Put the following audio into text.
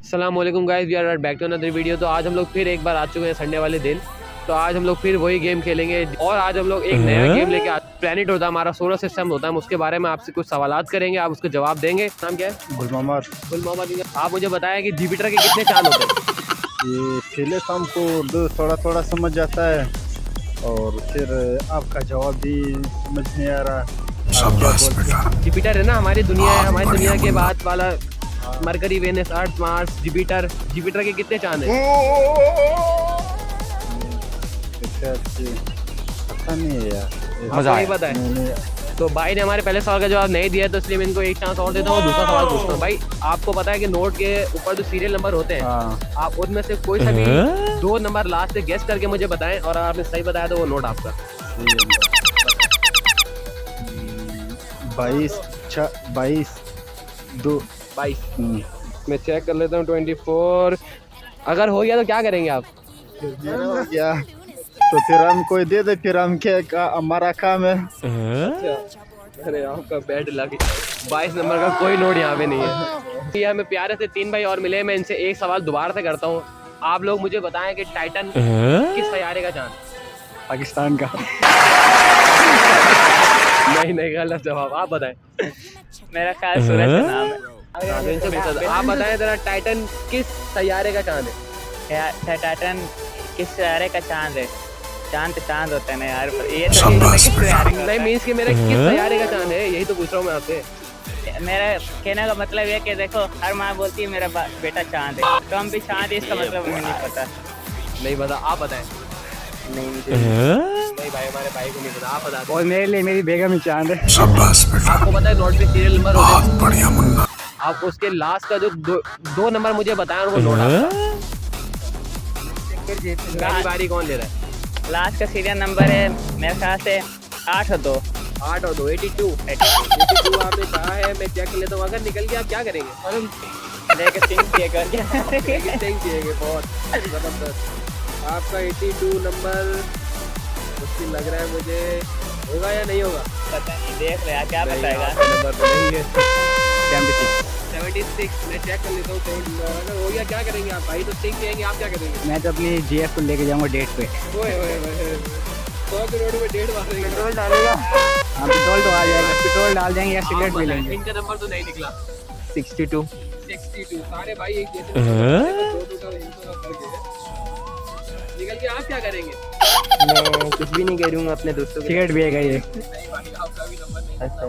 अस्सलामुअलैकुम guys, we are back to another video. तो आज हम लोग फिर एक बार आ चुके हैं संडे वाले दिन। तो आज हम लोग फिर वही गेम खेलेंगे और आज हम लोग एक नया गेम लेके प्लैनेट होता है हमारा, सोलर सिस्टम होता है, हम उसके बारे में आपसे कुछ सवालात करेंगे, आप उसके जवाब देंगे। नाम क्या है? गुल मोहम्मद। गुल मोहम्मद। आप मुझे बताएं कि जुपिटर के कितने चांद होते हैं? ये पहले तो हमको थोड़ा थोड़ा समझ जाता है और फिर आपका जवाब भी समझ नहीं आ रहा। जुपिटर है ना, हमारी दुनिया है, हमारी दुनिया के बाद वाला मरकरी, वेनस, अर्थ, मार्स, जुपिटर। जुपिटर के कितने चांद हैं? पता नहीं है यार, मजा नहीं पता है। तो भाई ने हमारे पहले सवाल का जवाब नहीं दिया, तो इसलिए मैं इनको एक चांस और देता हूँ। दूसरा सवाल पूछता हूँ। भाई आपको पता है कि नोट के ऊपर जो सीरियल नंबर होते हैं, आप उनमें से कोई सा भी दो नंबर लास्ट से गेस करके मुझे बताएं, और आपने सही बताया तो वो नोट आपका। 22 मैं चेक कर लेता हूँ। 24 अगर हो गया तो क्या करेंगे आप? क्या तो फिर हम कोई दे दे, फिर हम क्या हमारा काम है। अच्छा, अरे आपका बैड लक। 22 नंबर का कोई नोट यहाँ पे नहीं है। ये हमें प्यारे से 3 भाई और मिले। मैं इनसे एक सवाल दोबारा से करता हूँ। आप लोग मुझे बताएं कि टाइटन किस सैयारे का चांद? पाकिस्तान का। नहीं गलत जवाब। आप बताएं। मेरा ख्याल सूरज का नाम है। आप बताएं जरा, टाइटन किस सैयारे का चांद है? टाइटन किस सैयारे का चांद है? चांद होते हैं ना यार, पर ये तो नहीं मीन्स कि मेरा किस सैयारे का चांद है, यही तो पूछ रहा हूँ मैं आपसे। मेरा कहने का मतलब है कि देखो, हर माँ बोलती है मेरा बेटा चांद है, तो हम भी चांद है, इसका मतलब हमें नहीं पता। नहीं पता, आप बताएं। नहीं भाई, हमारे भाई को नहीं पता, आप बता। और मेरे लिए मेरी बेगम ही चांद है। आपको पता है नोट पे सीरियल नंबर होते हैं, बढ़िया मुन्ना। आप उसके लास्ट का जो दो नंबर मुझे बताएं, उनको नोट आपका। पहली बारी कौन ले रहा है? लास्ट का सीरियल नंबर है मेरे ख्याल से 8 और 2। 8 और 2 82 आपने कहा है। मैं चेक कर लेता हूँ, अगर निकल गया आप क्या करेंगे? लेके सिंग किए करके बहुत जबरदस्त। आपका 82 नंबर मुश्किल लग रहा है मुझे, होगा या नहीं होगा? पता नहीं, देख रहे क्या बताएगा। नंबर तो नहीं है। 76 मैं चेक कर लेता हूँ। अगर हो गया क्या करेंगे आप? भाई तो सिंग कहेंगे, आप क्या करेंगे? मैं तो अपनी जीएफ को लेके जाऊंगा डेट पे। 100 करोड़ में डेढ़ मारेंगे। पेट्रोल डालेगा। हाँ पेट्रोल तो आ जाएगा, पेट्रोल डाल देंगे या सिगरेट भी लेंगे। इनका नंबर तो नहीं निकला। 62 सारे भाई एक जैसे निकल के आप क्या करेंगे? मैं कुछ भी नहीं करूँगा, अपने दोस्तों सिगरेट भी है ये। नहीं भाई, आपका भी नंबर नहीं। अच्छा।